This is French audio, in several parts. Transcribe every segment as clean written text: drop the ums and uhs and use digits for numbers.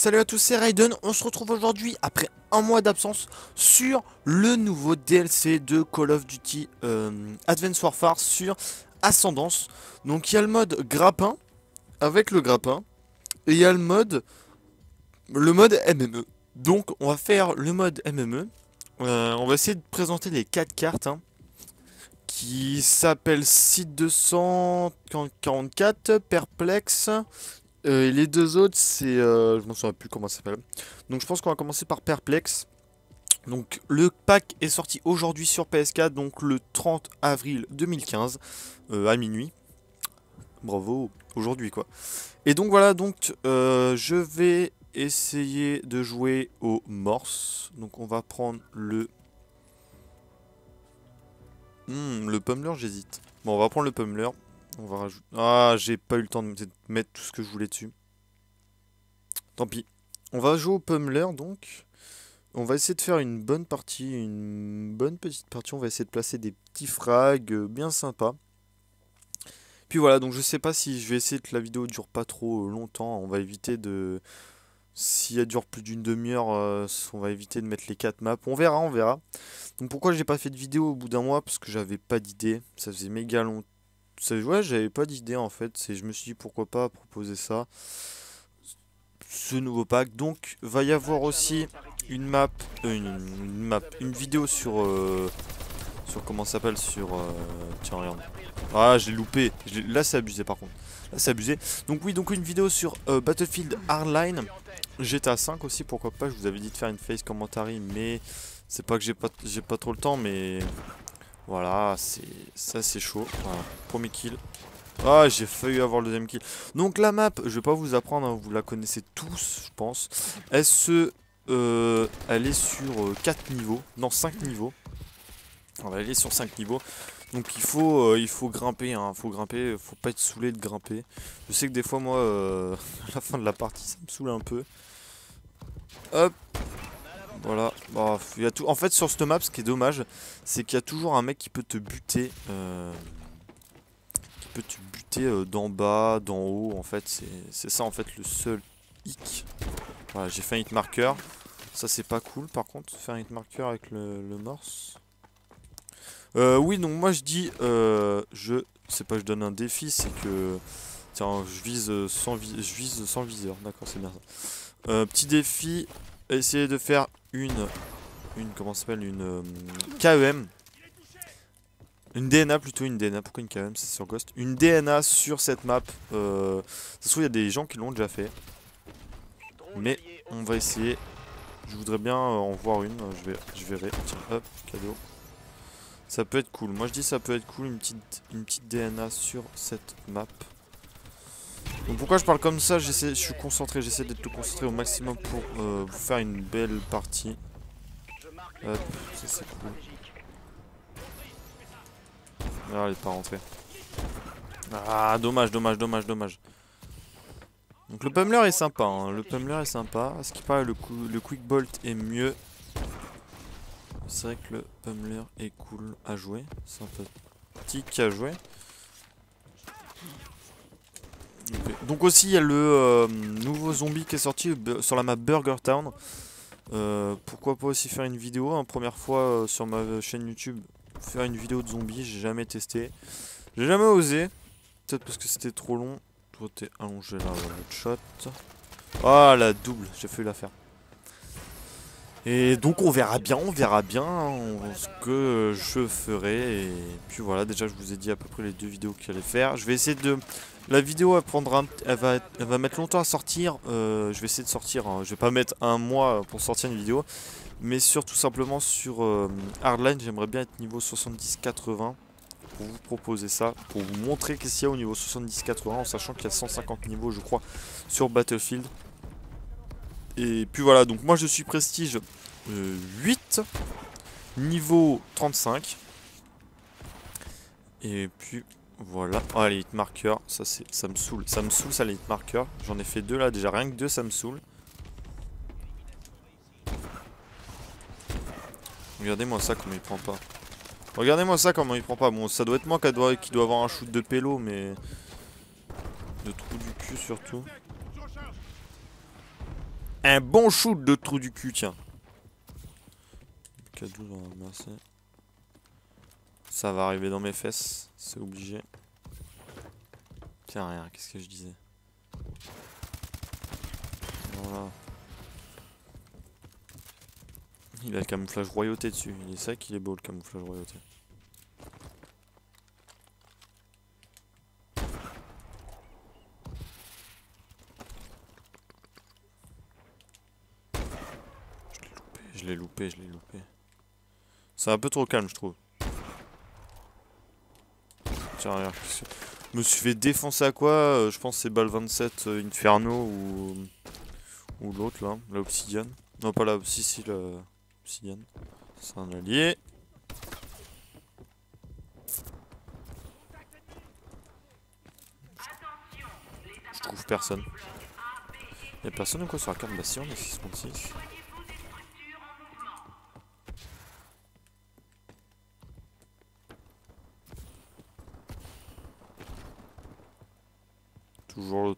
salut à tous, c'est Raiden. On se retrouve aujourd'hui après un mois d'absence sur le nouveau DLC de Call of Duty Advanced Warfare sur Ascendance. Donc il y a le mode grappin avec le grappin et il y a le mode MME. Donc on va faire le mode MME. On va essayer de présenter les 4 cartes qui s'appellent Site 244, Perplexe. Et les deux autres, c'est... je m'en souviens plus comment ça s'appelle. Donc je pense qu'on va commencer par Perplexe. Donc le pack est sorti aujourd'hui sur PS4, donc le 30 avril 2015, à minuit. Bravo, aujourd'hui quoi. Et donc voilà, donc je vais essayer de jouer au Morse. Donc on va prendre le... le Pummeler, j'hésite. Bon, on va prendre le Pummeler. On va rajouter... Ah, j'ai pas eu le temps de mettre tout ce que je voulais dessus. Tant pis. On va jouer au Pummeler, donc. On va essayer de faire une bonne partie, une bonne petite partie. On va essayer de placer des petits frags bien sympas. Puis voilà, donc je sais pas si je vais essayer que la vidéo dure pas trop longtemps. On va éviter de... Si elle dure plus d'une demi-heure, on va éviter de mettre les 4 maps. On verra, on verra. Donc pourquoi j'ai pas fait de vidéo au bout d'un mois? Parce que j'avais pas d'idée. Ça faisait méga longtemps. Ouais, j'avais pas d'idée en fait. Je me suis dit pourquoi pas proposer ça. Ce nouveau pack. Donc, va y avoir aussi une map. Une vidéo sur. Sur comment ça s'appelle? Sur. Tiens, regarde. Ah, j'ai loupé. Là, c'est abusé par contre. Là, c'est abusé. Donc, oui, donc une vidéo sur Battlefield Hardline. GTA 5 aussi, pourquoi pas. Je vous avais dit de faire une face commentary, mais c'est pas que j'ai pas trop le temps, mais. Voilà, ça c'est chaud. Voilà, premier kill. Ah, j'ai failli avoir le deuxième kill. Donc la map, je vais pas vous apprendre, hein, vous la connaissez tous, je pense. Elle est sur 4 niveaux, non 5 niveaux. Voilà, elle est sur 5 niveaux. Donc il faut grimper, hein, faut pas être saoulé de grimper. Je sais que des fois moi, à la fin de la partie, ça me saoule un peu. Hop. Voilà, bah, y a tout... En fait sur cette map ce qui est dommage c'est qu'il y a toujours un mec qui peut te buter d'en bas, d'en haut en fait, c'est ça en fait le seul hic. Voilà, j'ai fait un hit marker, ça c'est pas cool par contre, faire un hit marker avec le morse. Oui donc moi je dis, c'est pas que je donne un défi, c'est que... Tiens, je vise sans viseur, d'accord c'est bien ça. Petit défi, essayer de faire comment ça s'appelle, une KEM, une DNA plutôt, une DNA, pourquoi une KEM, c'est sur Ghost, une DNA sur cette map. Ça se trouve il y a des gens qui l'ont déjà fait, mais on va essayer. Je voudrais bien en voir une, je verrai. Tiens, hop, cadeau. Ça peut être cool, moi je dis ça peut être cool, une petite DNA sur cette map. Donc pourquoi je parle comme ça, je suis concentré, j'essaie d'être tout concentré au maximum pour vous faire une belle partie. Hop, ça c'est cool. Ah, elle est pas rentrée. Ah, dommage. Donc le pummeler est sympa, hein. Le pummeler est sympa. À ce qui paraît, le quick bolt est mieux. C'est vrai que le pummeler est cool à jouer. Sympathique à jouer. Okay. Donc aussi, il y a le nouveau zombie qui est sorti sur la map Burger Town. Pourquoi pas aussi faire une vidéo, hein, première fois sur ma chaîne YouTube, faire une vidéo de zombies, j'ai jamais testé, j'ai jamais osé, peut-être parce que c'était trop long. Toi t'es allongé là, le shot. Ah la double, j'ai failli la faire. Et donc on verra bien ce que je ferai. Et puis voilà, déjà je vous ai dit à peu près les 2 vidéos qu'il allait faire. Je vais essayer de... La vidéo elle va mettre longtemps à sortir. Je vais essayer de sortir, hein. Je vais pas mettre un mois pour sortir une vidéo. Mais surtout simplement sur Hardline, j'aimerais bien être niveau 70-80. Pour vous proposer ça, pour vous montrer qu'est-ce qu'il y a au niveau 70-80. En sachant qu'il y a 150 niveaux je crois sur Battlefield. Et puis voilà, donc moi je suis prestige 8, niveau 35. Et puis voilà. Oh les hit markers, ça me saoule ça les hit markers. J'en ai fait 2 là, déjà rien que 2 ça me saoule. Regardez-moi ça comment il prend pas. Regardez-moi ça comment il prend pas. Bon ça doit être moi qui doit avoir un shoot de pélo, mais... De trou du cul surtout. Un bon shoot de trou du cul, tiens. K12, on va ramasser. Ça va arriver dans mes fesses, c'est obligé. Tiens, rien, qu'est-ce que je disais? Voilà. Il a le camouflage royauté dessus. Il est ça qu'il est beau le camouflage royauté. Je l'ai loupé, je l'ai loupé. C'est un peu trop calme, je trouve. Tiens, regarde. Je me suis fait défoncer à quoi? Je pense que c'est balle 27 Inferno ou l'autre là, la obsidienne. Non, pas la si, la obsidienne. C'est un allié. Je trouve personne. Y'a personne ou quoi sur la carte? Bah si, on est 6.6. Toujours le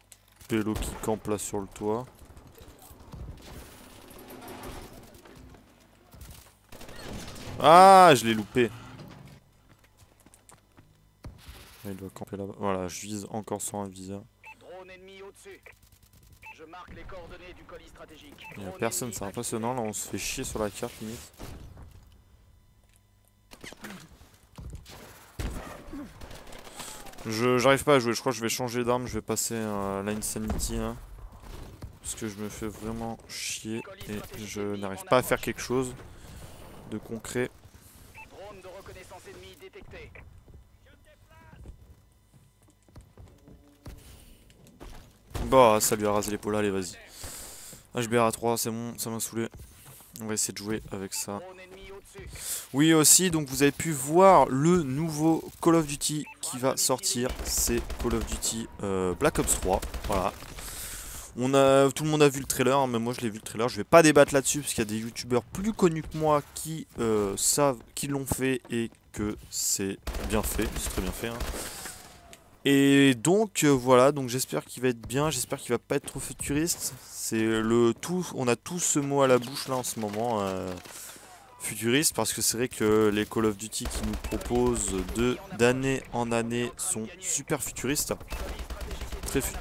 pélo qui campe là sur le toit. Ah, je l'ai loupé. Il doit camper là-bas. Voilà, je vise encore sur un viseur. Drone ennemi au-dessus. Je marque les coordonnées du colis stratégique. Il n'y a personne, c'est impressionnant. Là, on se fait chier sur la carte limite. J'arrive pas à jouer. Je crois que je vais changer d'arme. Je vais passer à l'Insanity. Hein, parce que je me fais vraiment chier. Et je n'arrive pas à faire quelque chose de concret. Drone de reconnaissance ennemie détecté. Bah, ça lui a rasé l'épaule. Allez, vas-y. HBR à 3, c'est bon. Ça m'a saoulé. On va essayer de jouer avec ça. Drone ennemi au-dessus. Oui aussi, donc vous avez pu voir le nouveau Call of Duty qui va sortir. C'est Call of Duty Black Ops 3. Voilà. Tout le monde a vu le trailer, hein, mais moi je l'ai vu le trailer. Je vais pas débattre là-dessus parce qu'il y a des youtubeurs plus connus que moi qui savent qu'ils l'ont fait et que c'est bien fait. C'est très bien fait. Hein. Et donc voilà, donc j'espère qu'il va être bien, j'espère qu'il va pas être trop futuriste. C'est le tout, on a tous ce mot à la bouche là en ce moment, futuriste, parce que c'est vrai que les Call of Duty qui nous proposent d'année en année sont super futuristes.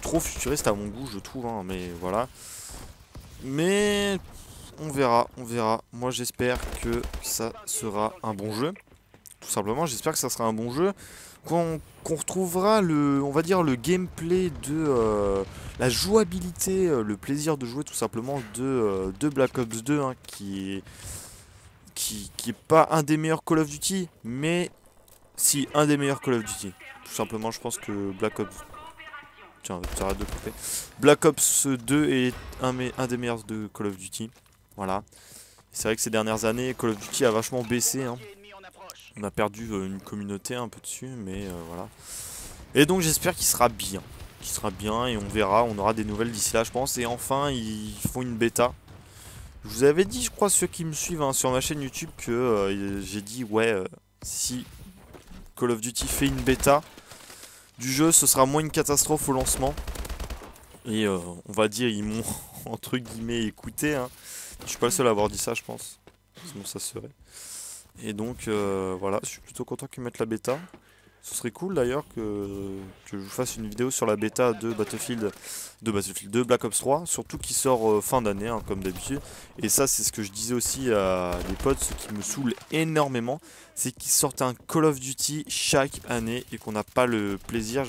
Trop futuristes à mon goût je trouve, hein, mais voilà. Mais on verra, on verra. Moi j'espère que ça sera un bon jeu. Tout simplement, j'espère que ça sera un bon jeu. Qu'on retrouvera on va dire le gameplay de la jouabilité, le plaisir de jouer tout simplement de Black Ops 2, hein, qui est pas un des meilleurs Call of Duty, mais si un des meilleurs Call of Duty. Tout simplement, je pense que Black Ops, tiens, t'arrêtes de couper. Black Ops 2 est un des meilleurs de Call of Duty. Voilà. C'est vrai que ces dernières années, Call of Duty a vachement baissé, hein. On a perdu une communauté un peu dessus, mais voilà. Et donc j'espère qu'il sera bien. Qu'il sera bien et on verra, on aura des nouvelles d'ici là je pense. Et enfin ils font une bêta. Je vous avais dit, je crois, ceux qui me suivent hein, sur ma chaîne YouTube, que j'ai dit ouais, si Call of Duty fait une bêta du jeu, ce sera moins une catastrophe au lancement. Et on va dire, ils m'ont entre guillemets écouté. Hein. Je suis pas le seul à avoir dit ça, je pense. Sinon ça serait. Et donc voilà, je suis plutôt content qu'ils mettent la bêta. Ce serait cool d'ailleurs que je vous fasse une vidéo sur la bêta de Battlefield 2 Black Ops 3, surtout qui sort fin d'année hein, comme d'habitude. Et ça c'est ce que je disais aussi à des potes, ce qui me saoule énormément, c'est qu'ils sortent un Call of Duty chaque année et qu'on n'a pas le plaisir.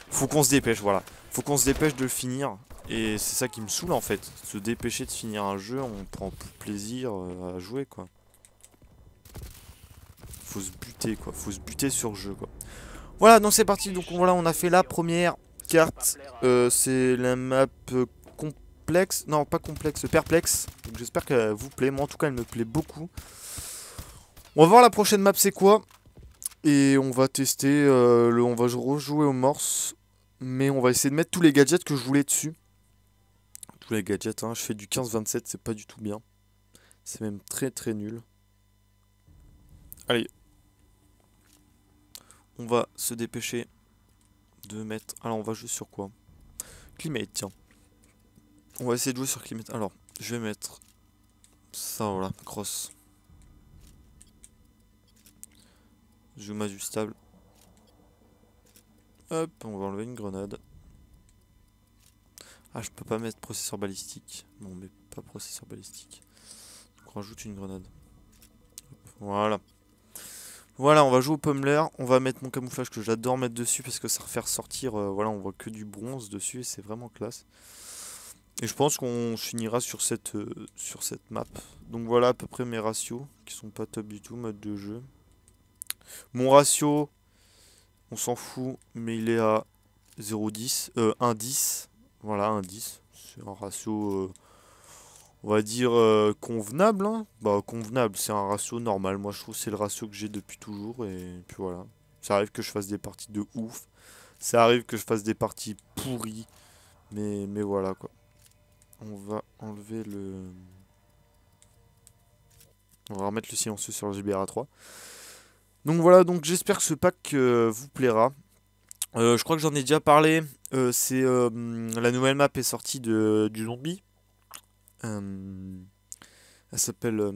Faut qu'on se dépêche, voilà. Faut qu'on se dépêche de le finir. Et c'est ça qui me saoule en fait, se dépêcher de finir un jeu, on prend plus de plaisir à jouer quoi. Faut se buter quoi, faut se buter sur le jeu quoi. Voilà, donc c'est parti, donc voilà, on a fait la première carte, c'est la map complexe, non pas complexe, perplexe, donc j'espère qu'elle vous plaît, moi en tout cas elle me plaît beaucoup. On va voir la prochaine map c'est quoi, et on va tester, on va rejouer au morse, mais on va essayer de mettre tous les gadgets que je voulais dessus. Tous les gadgets, hein, je fais du 15-27, c'est pas du tout bien, c'est même très très nul. Allez. On va se dépêcher de mettre... Alors on va jouer sur quoi? Climate, tiens. On va essayer de jouer sur climat. Alors, je vais mettre ça, voilà, cross. Zoom ajustable. Hop, on va enlever une grenade. Ah, je peux pas mettre processeur balistique. Bon, mais pas processeur balistique. Donc, on rajoute une grenade. Hop, voilà. Voilà, on va jouer au pummeler. On va mettre mon camouflage que j'adore mettre dessus parce que ça refait ressortir. Voilà, on voit que du bronze dessus et c'est vraiment classe. Et je pense qu'on finira sur cette map. Donc voilà à peu près mes ratios qui sont pas top du tout, mode de jeu. Mon ratio, on s'en fout, mais il est à 0,10, 1,10. Voilà, 1,10. C'est un ratio, on va dire, convenable. Hein. Bah, convenable, c'est un ratio normal. Moi, je trouve que c'est le ratio que j'ai depuis toujours. Et puis voilà. Ça arrive que je fasse des parties de ouf. Ça arrive que je fasse des parties pourries. Mais voilà, quoi. On va enlever le... On va remettre le silencieux sur le GBRA 3. Donc voilà, donc j'espère que ce pack vous plaira. Je crois que j'en ai déjà parlé. C'est la nouvelle map est sortie du zombie. Elle s'appelle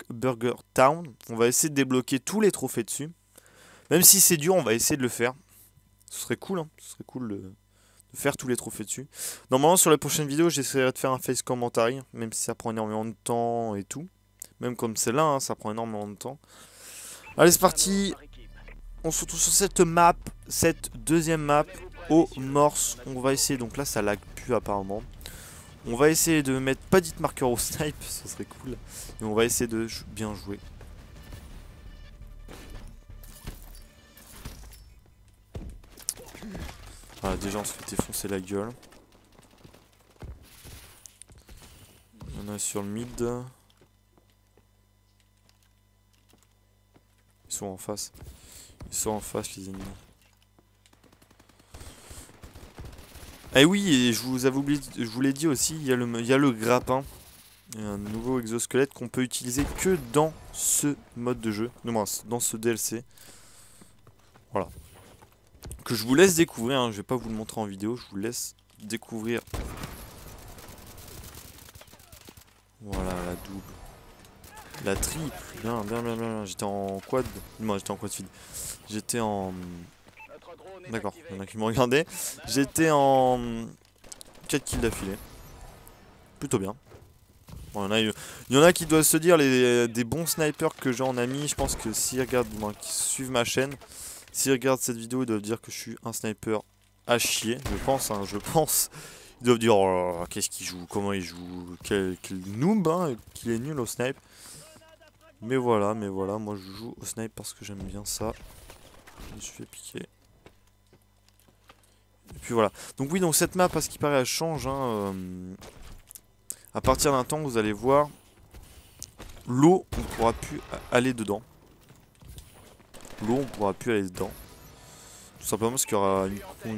Burger Town. On va essayer de débloquer tous les trophées dessus. Même si c'est dur, on va essayer de le faire. Ce serait cool, hein. Ce serait cool de faire tous les trophées dessus. Normalement, sur la prochaine vidéo, j'essaierai de faire un face commentary, même si ça prend énormément de temps et tout. Même comme celle-là, hein, ça prend énormément de temps. Allez, c'est parti. On se retrouve sur cette map, cette deuxième map, au morse. On va essayer, donc là, ça lag plus apparemment. On va essayer de mettre pas dit marqueur au snipe, ce serait cool. Et on va essayer de bien jouer. Voilà, déjà on se fait défoncer la gueule. Il y en a sur le mid. Ils sont en face. Ils sont en face, les ennemis. Eh oui, et je vous avais oublié, je vous l'ai dit aussi, il y a le grappin. Il y a un nouveau exosquelette qu'on peut utiliser que dans ce mode de jeu. Non, dans ce DLC. Voilà. Que je vous laisse découvrir, hein. Je vais pas vous le montrer en vidéo, je vous laisse découvrir. Voilà, la double. La triple. Bien, bien, bien, bien. J'étais en quad. Moi, j'étais en quad feed. J'étais en... D'accord, il y en a qui me regardaient. J'étais en 4 kills d'affilée. Plutôt bien. Bon, il y en a qui doivent se dire, des bons snipers que j'ai en ami. Je pense que s'ils regardent, qui suivent ma chaîne, s'ils regardent cette vidéo, ils doivent dire que je suis un sniper à chier. Je pense, hein, je pense. Ils doivent dire, oh là là, qu'est-ce qu'il joue, comment il joue, quel noob, hein, qu'il est nul au snipe. Mais voilà, moi je joue au snipe parce que j'aime bien ça. Je me suis fait piquer. Et puis voilà. Donc oui, donc cette map, à ce qui paraît, elle change. Hein, à partir d'un temps, vous allez voir, l'eau, on ne pourra plus aller dedans. L'eau, on ne pourra plus aller dedans. Tout simplement parce qu'il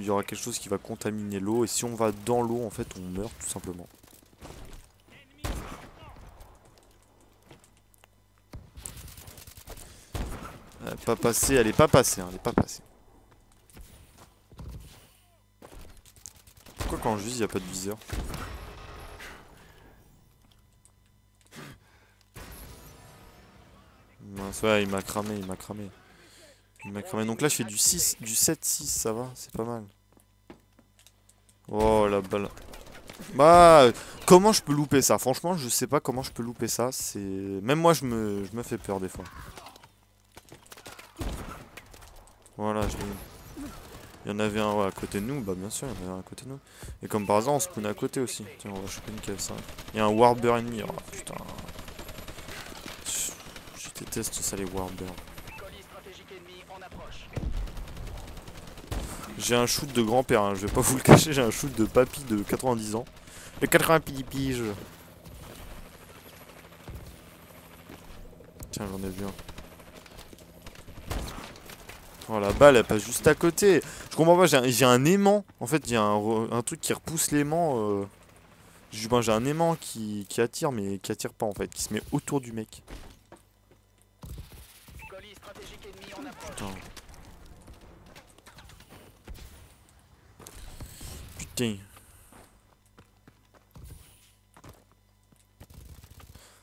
y aura quelque chose qui va contaminer l'eau. Et si on va dans l'eau, en fait, on meurt tout simplement. Elle est pas passée, elle est pas passée, hein, elle est pas passée. Pourquoi quand je vise, il n'y a pas de viseur? Mince, ouais, il m'a cramé, il m'a cramé. Il m'a cramé. Donc là, je fais du 6, du 7-6, ça va, c'est pas mal. Oh, la balle. Bah, comment je peux louper ça? Franchement, je sais pas comment je peux louper ça. C'est même moi, je me fais peur des fois. Voilà, je l'ai eu. Il y en avait un ouais, à côté de nous, bah bien sûr, il y en avait un à côté de nous. Et comme par hasard, on spawn à côté aussi. Tiens, on va choper une KF5. Il y a un Warbird ennemi. Oh putain. Je déteste ça, les Warbirds. J'ai un shoot de grand-père, hein. Je vais pas vous le cacher, j'ai un shoot de papy de 90 ans. De 80 piges. Tiens, j'en ai vu un. Oh, la balle, elle passe juste à côté. Je comprends pas, j'ai un aimant. En fait, il y a un truc qui repousse l'aimant. J'ai un aimant qui attire, mais qui attire pas en fait. Qui se met autour du mec. Putain. Putain.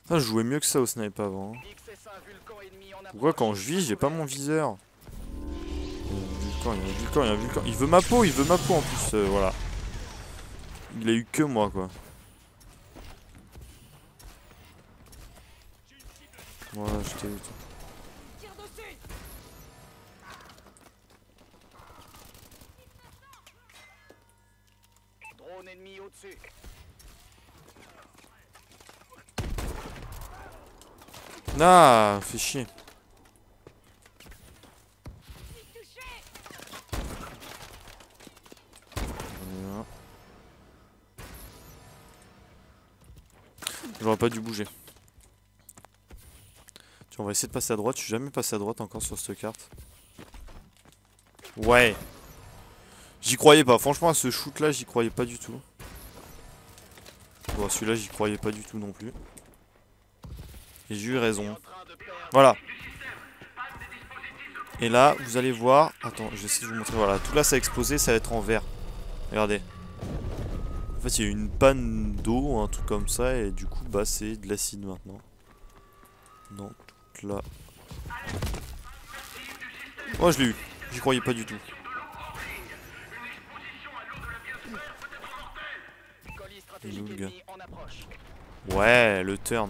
Ah, je jouais mieux que ça au snipe avant. Hein. Pourquoi quand je vis, j'ai pas mon viseur? Il y a un Vulcan, il y a un Vulcan. Il veut ma peau en plus, voilà. Il a eu que moi, quoi. Voilà, je t'ai eu. Drone ennemi au-dessus. Ah, fais chier. Voilà. J'aurais pas dû bouger. Tiens, on va essayer de passer à droite. Je suis jamais passé à droite encore sur cette carte. Ouais. J'y croyais pas. Franchement, à ce shoot là, j'y croyais pas du tout. Bon, celui-là, j'y croyais pas du tout non plus. Et j'ai eu raison. Voilà. Et là, vous allez voir. Attends, je vais essayer de vous montrer. Voilà, tout là, ça a explosé. Ça va être en vert. Regardez. En fait, il y a eu une panne d'eau, un truc comme ça. Et du coup, bah, c'est de l'acide maintenant. Non, toute là. Oh, je l'ai eu. J'y croyais pas du tout. Ouais, le turn.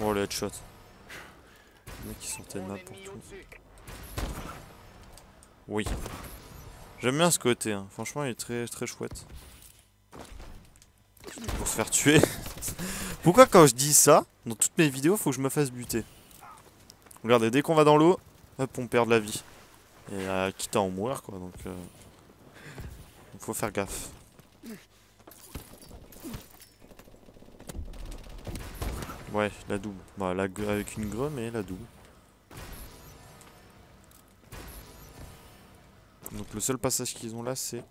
Oh, le headshot. Le mec qui sortait de map pour tout. Oui. J'aime bien ce côté, hein. Franchement, il est très, très chouette. Pour se faire tuer. Pourquoi quand je dis ça, dans toutes mes vidéos, faut que je me fasse buter? Regardez, dès qu'on va dans l'eau, hop, on perd de la vie. Et quitte à en mourir, quoi, donc faut faire gaffe. Ouais, la double. Bah, avec une greu, mais la double. Donc le seul passage qu'ils ont là, c'est...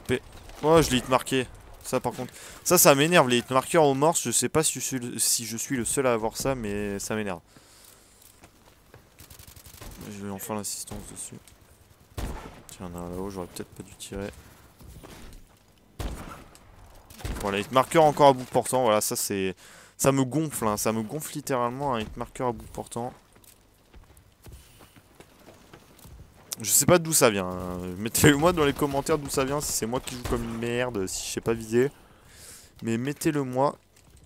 P. Oh, je l'ai hit marqué. Ça, par contre... Ça m'énerve, les hit marqueurs aux morses. Je sais pas si je suis le seul à avoir ça, mais ça m'énerve. J'ai enfin l'assistance dessus. Tiens, il y en a un là-haut, j'aurais peut-être pas dû tirer. Voilà, hit marqueur encore à bout portant. Voilà, ça c'est... Ça me gonfle, hein. Ça me gonfle littéralement un hit marqueur à bout portant. Je sais pas d'où ça vient. Hein. Mettez-le moi dans les commentaires d'où ça vient. Si c'est moi qui joue comme une merde, si je sais pas viser. Mais mettez-le moi.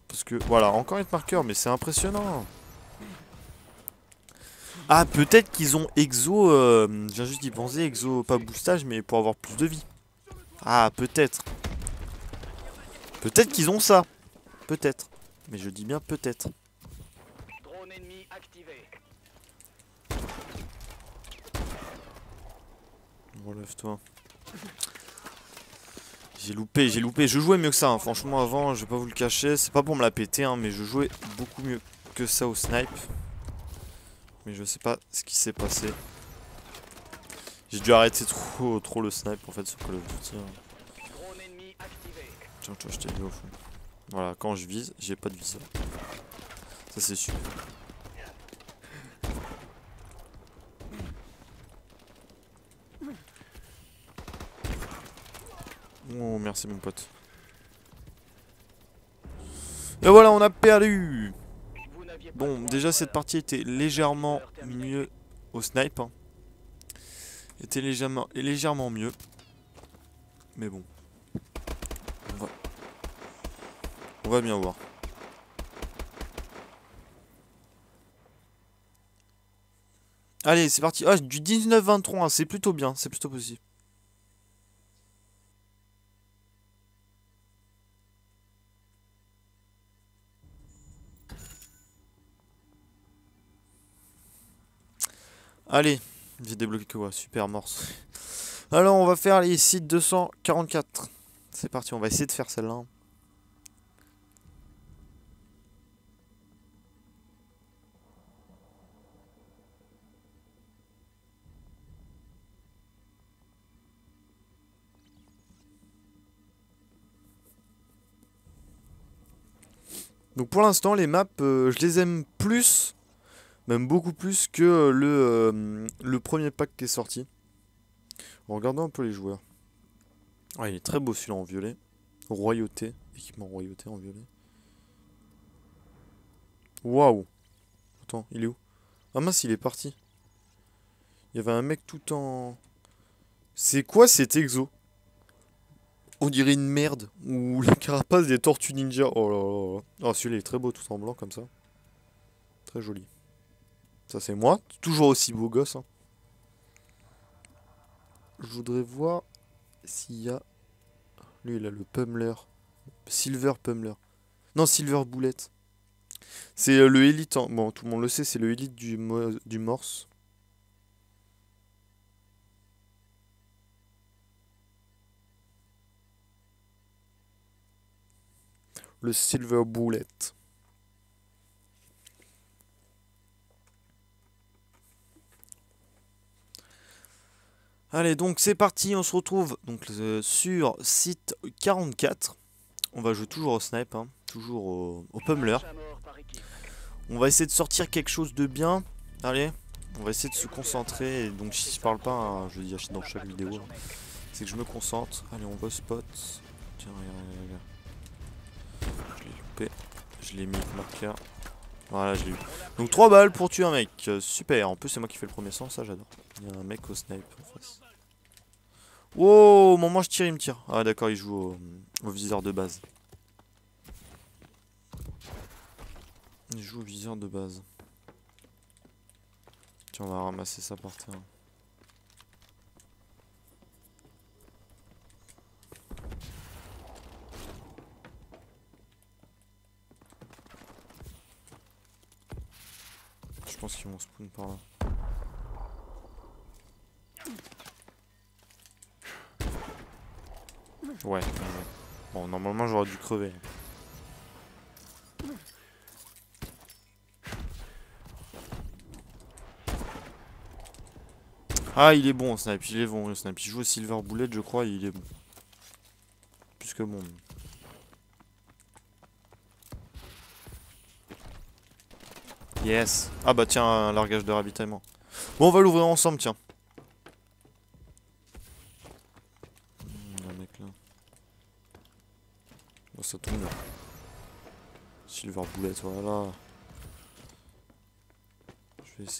Parce que voilà, encore hit marqueur, mais c'est impressionnant. Ah, peut-être qu'ils ont exo. J'ai juste d'y penser, exo, pas boostage, mais pour avoir plus de vie. Ah, peut-être. Peut-être qu'ils ont ça. Peut-être. Mais je dis bien peut-être. Drone ennemi activé. Relève-toi. J'ai loupé. Je jouais mieux que ça, hein. Franchement, avant, je vais pas vous le cacher. C'est pas pour me la péter, hein, mais je jouais beaucoup mieux que ça au snipe. Mais je sais pas ce qui s'est passé. J'ai dû arrêter trop le snipe en fait sur Call of Duty. Hein. Tiens, je t'ai dit au fond. Voilà, quand je vise, j'ai pas de viseur. Ça c'est super. Oh, merci mon pote. Et voilà, on a perdu. Bon, déjà cette partie était légèrement mieux au snipe. Hein. Était légèrement mieux. Mais bon. On va bien voir. Allez, c'est parti. Ah, du 19-23, hein, c'est plutôt bien, c'est plutôt possible. Allez, j'ai débloqué quoi, super morse. Alors, on va faire les sites 244. C'est parti, on va essayer de faire celle-là. Donc pour l'instant, les maps, je les aime plus, même beaucoup plus que le premier pack qui est sorti. En regardant un peu les joueurs. Ouais, il est très beau celui-là en violet. Royauté. Équipement royauté en violet. Waouh. Attends, il est où? Ah mince, il est parti. Il y avait un mec tout en... C'est quoi cet exo? On dirait une merde. Ou la carapace des tortues ninja. Oh là là là. Oh, celui-là il est très beau tout en blanc comme ça. Très joli. Ça c'est moi. Toujours aussi beau gosse. Hein. Je voudrais voir s'il y a... Lui il a le Pummler. Silver Pummler. Non, Silver Bullet. C'est le élite. Hein. Bon, tout le monde le sait, c'est le élite du Morse. Le Silver Bullet. Allez, donc c'est parti, on se retrouve donc sur site 44. On va jouer toujours au snipe, hein, toujours au Pummler. On va essayer de sortir quelque chose de bien. Allez, on va essayer de se concentrer. Et donc si je parle pas, hein, je le dis dans chaque vidéo, hein, c'est que je me concentre. Allez, on va au spot. Tiens, regarde. Je l'ai loupé. Je l'ai mis avec marqueur. Voilà, je l'ai eu. Donc 3 balles pour tuer un mec. Super. En plus, c'est moi qui fais le premier sang, ça j'adore. Il y a un mec au snipe en face. Wow, au moment où je tire, il me tire. Ah d'accord, il joue au viseur de base. Il joue au viseur de base. Tiens, on va ramasser ça par terre. Je pense qu'ils vont spawn par là. Ouais. Bon, normalement j'aurais dû crever. Ah, il est bon au snipe, il est bon le snipe. Il joue au Silver Bullet, je crois, et il est bon. Plus que bon. Yes. Ah bah tiens, un largage de ravitaillement. Bon, on va l'ouvrir ensemble, tiens. Un mec là. Oh, ça tombe bien. Silver Bullet, voilà.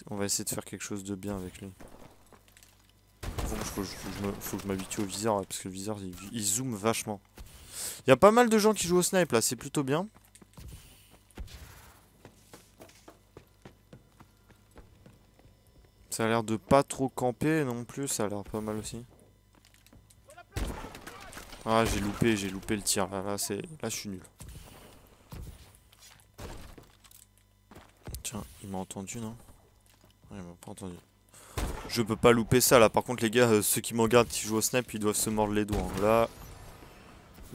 On va essayer de faire quelque chose de bien avec lui. Faut que je m'habitue au viseur là, parce que le viseur il zoome vachement. Il y a pas mal de gens qui jouent au snipe là, c'est plutôt bien. Ça a l'air de pas trop camper non plus, ça a l'air pas mal aussi. Ah, j'ai loupé le tir là, là je suis nul. Tiens, il m'a entendu non? Ouais, il m'a pas entendu. Je peux pas louper ça là, par contre les gars, ceux qui me regardent qui jouent au snipe, ils doivent se mordre les doigts. Hein. Là,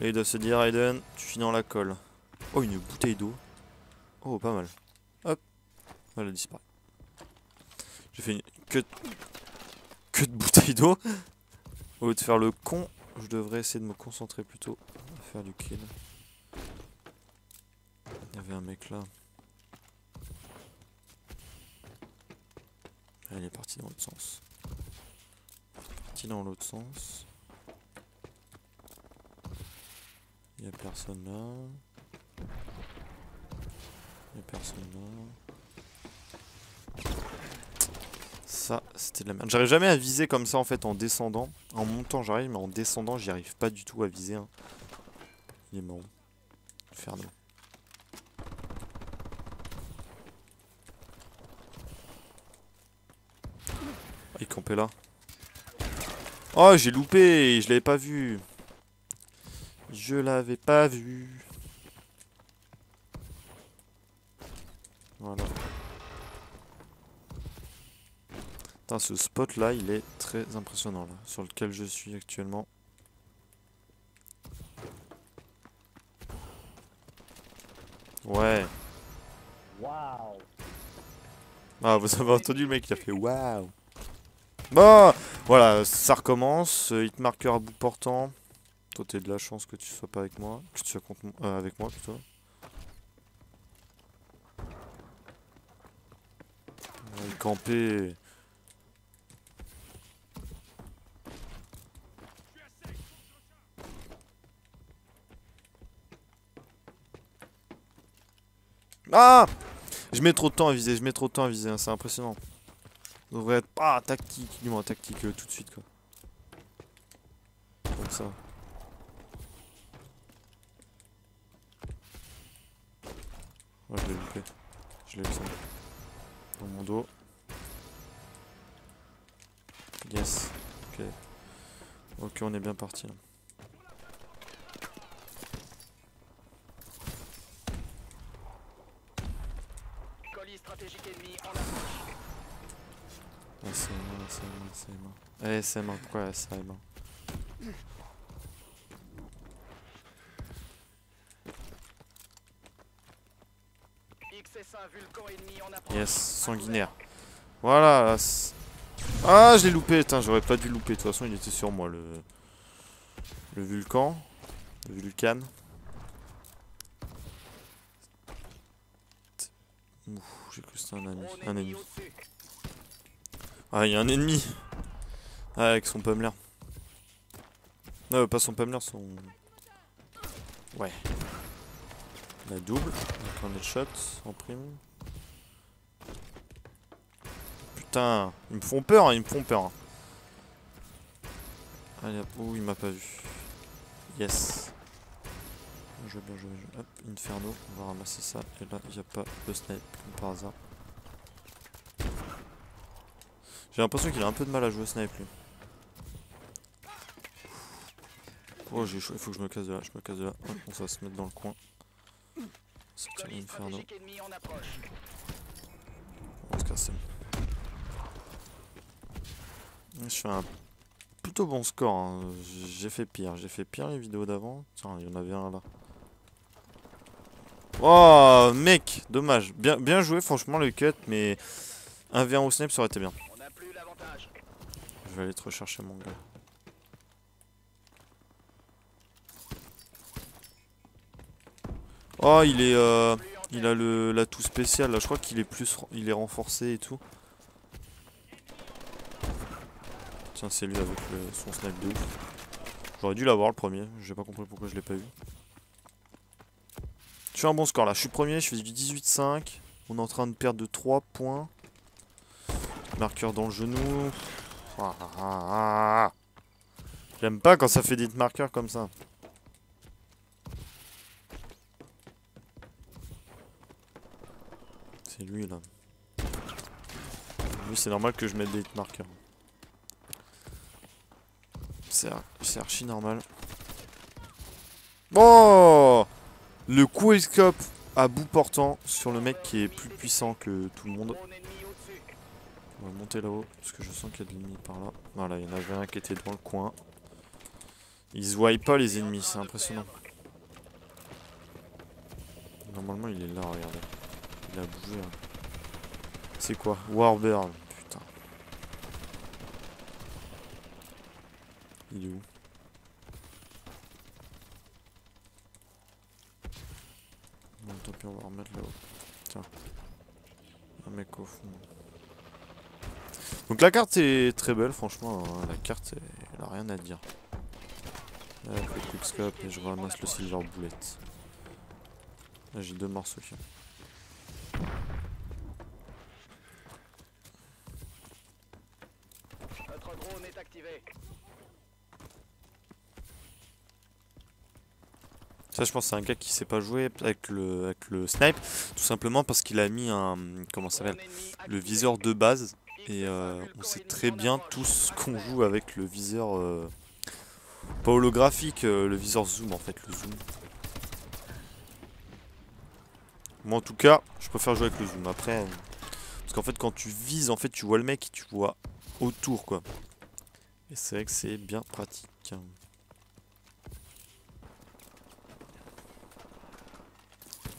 il doit se dire Aiden, tu finis dans la colle. Oh, une bouteille d'eau. Oh, pas mal. Hop, elle a disparu. J'ai fait une que de bouteille d'eau. Au lieu de faire le con, je devrais essayer de me concentrer plutôt à faire du kill. Il y avait un mec là. Ah, il est parti dans l'autre sens. Parti dans l'autre sens. Il n'y a personne là. Il n'y a personne là. Ça, c'était de la merde. J'arrive jamais à viser comme ça en fait en descendant. En montant j'arrive, mais en descendant j'y arrive pas du tout à viser. Hein. Il est marrant. Inferno. Ah, il campait là. Oh, j'ai loupé, je l'avais pas vu. Je l'avais pas vu. Voilà. Putain, ce spot là, il est très impressionnant là, sur lequel je suis actuellement. Ouais. Waouh. Ah, vous avez entendu le mec, il a fait waouh. Bon, voilà, ça recommence. Hit marqueur à bout portant. Toi, t'as de la chance que tu sois pas avec moi. Que tu sois contre avec moi plutôt. Il campait. Ah! Je mets trop de temps à viser, hein, c'est impressionnant. Ça devrait être pas tactique, du moins tactique tout de suite quoi. Comme ça. Ouais, je l'ai loupé. Je l'ai eu ça. Dans mon dos. Yes. Ok. Ok, on est bien parti. Colis stratégique ennemi en approche. SM1, pourquoi SM1? XS1 Vulcan ennemi en approche. Yes, sanguinaire. Voilà. Ah, je l'ai loupé, putain, j'aurais pas dû louper. De toute façon, il était sur moi, le Vulcan. Le Vulcan. Ouh, j'ai cru que c'était un ami. Drone Un ennemi ennemi. au-dessus. Ah, il y a un ennemi. Ah, avec son pummeler. Non, pas son pummeler, son... Ouais. La double. Donc un headshot en prime. Putain, ils me font peur, hein, ils me font peur. Allez hop, ouh, il m'a pas vu. Yes. Bien joué, bien joué, bien joué. Hop, Inferno, on va ramasser ça. Et là, il n'y a pas de snipe, comme par hasard. J'ai l'impression qu'il a un peu de mal à jouer snipe, lui. Oh, j'ai chaud, il faut que je me casse de là, je me casse de là. Hop, on va se mettre dans le coin. Sortir Colis l'Inferno. stratégique ennemi en approche. On va se casser. Je fais un plutôt bon score, hein. J'ai fait pire les vidéos d'avant. Tiens, il y en avait un là. Oh mec, dommage. Bien joué franchement le cut, mais 1v1 au snipe ça aurait été bien. On n'a plus l'avantage. Je vais aller te rechercher mon gars. Oh il a l'atout spécial là, je crois qu'il est il est renforcé et tout. Tiens, c'est lui avec son snipe de ouf. J'aurais dû l'avoir le premier, j'ai pas compris pourquoi je l'ai pas eu. Je fais un bon score là, je suis premier, je fais du 18-5. On est en train de perdre de 3 points. Marqueur dans le genou. J'aime pas quand ça fait des marqueurs comme ça. C'est lui là. Lui c'est normal que je mette des marqueurs. C'est archi normal. Oh, le quickscope à bout portant sur le mec qui est plus puissant que tout le monde. Drone ennemi au-dessus. On va monter là-haut parce que je sens qu'il y a de l'ennemi par là. Voilà, il y en avait un qui était dans le coin. Ils se voient pas les ennemis, c'est impressionnant. Normalement il est là, regardez. Il a bougé. Hein. C'est quoi? Warbird, putain. Il est où? Bon, tant pis, on va remettre là-haut. Tiens. Un mec au fond. Donc la carte est très belle, franchement. Hein, la carte, elle a rien à dire. Là, le quickscope et je ramasse le silver bullet. Là, j'ai 2 morceaux. Notre drone est activé. Ça, je pense que c'est un gars qui sait pas jouer avec le snipe, tout simplement parce qu'il a mis un, comment ça s'appelle, le viseur de base. Et on sait très bien tous qu'on joue avec le viseur, pas holographique, le viseur zoom en fait, le zoom. Moi en tout cas, je préfère jouer avec le zoom. Après, parce qu'en fait quand tu vises, en fait tu vois le mec et tu vois autour quoi. Et c'est vrai que c'est bien pratique.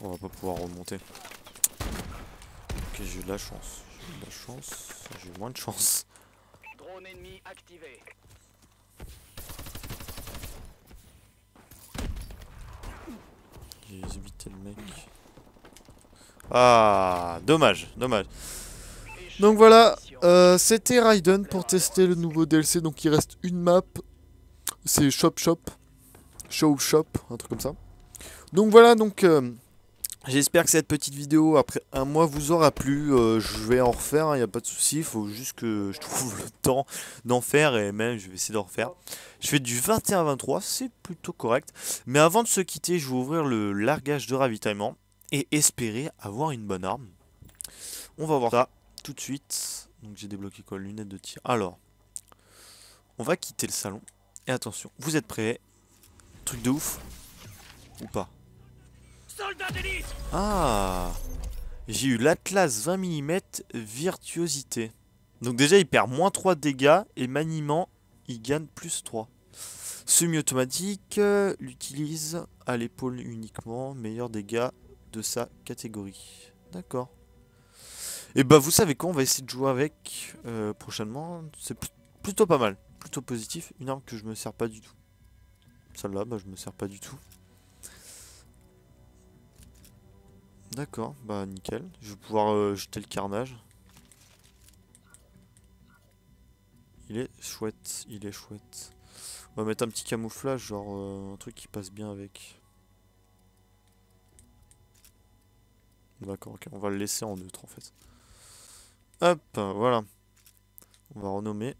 On va pas pouvoir remonter. Ok, j'ai eu de la chance. J'ai eu de la chance. J'ai eu moins de chance. Drone ennemi activé. J'ai évité le mec. Ah, dommage, dommage. Donc voilà, c'était Raiden pour tester le nouveau DLC. Donc il reste une map. C'est Show Shop, un truc comme ça. Donc voilà, donc J'espère que cette petite vidéo après un mois vous aura plu. Je vais en refaire, il n'y a pas de souci. Il faut juste que je trouve le temps d'en faire et même je vais essayer d'en refaire. Je fais du 21-23, c'est plutôt correct. Mais avant de se quitter, je vais ouvrir le largage de ravitaillement et espérer avoir une bonne arme. On va voir ça tout de suite. Donc j'ai débloqué quoi? Lunettes de tir. Alors, on va quitter le salon. Et attention, vous êtes prêts? Truc de ouf ou pas? Soldat d'élite! Ah, j'ai eu l'Atlas 20 mm virtuosité. Donc déjà il perd moins 3 de dégâts et maniement il gagne plus 3. Semi-automatique, l'utilise à l'épaule uniquement, meilleur dégâts de sa catégorie. D'accord. Et bah vous savez quoi, on va essayer de jouer avec prochainement. C'est plutôt pas mal, plutôt positif. Une arme que je me sers pas du tout. Celle-là, bah je me sers pas du tout. D'accord, bah nickel. Je vais pouvoir jeter le carnage. Il est chouette, il est chouette. On va mettre un petit camouflage, genre un truc qui passe bien avec. D'accord, ok, on va le laisser en neutre en fait. Hop, voilà. On va renommer.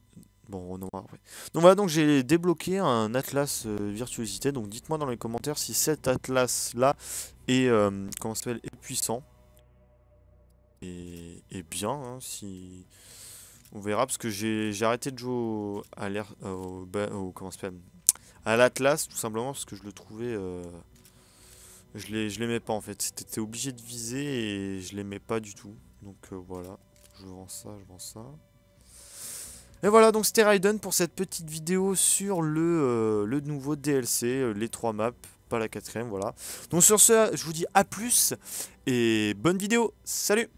Bon, on renommera après. Donc voilà, donc j'ai débloqué un atlas virtuosité. Donc dites-moi dans les commentaires si cet atlas là est, comment ça s'appelle, est puissant. Et bien, hein, si... On verra parce que j'ai arrêté de jouer à l'air, comment ça s'appelle, à l'Atlas tout simplement parce que je le trouvais, je l'aimais pas en fait. C'était obligé de viser et je l'aimais pas du tout. Donc voilà, je vends ça, je vends ça. Et voilà, donc c'était Raiden pour cette petite vidéo sur le nouveau DLC, les 3 maps, pas la 4ème, voilà. Donc sur ce, je vous dis à plus et bonne vidéo, salut!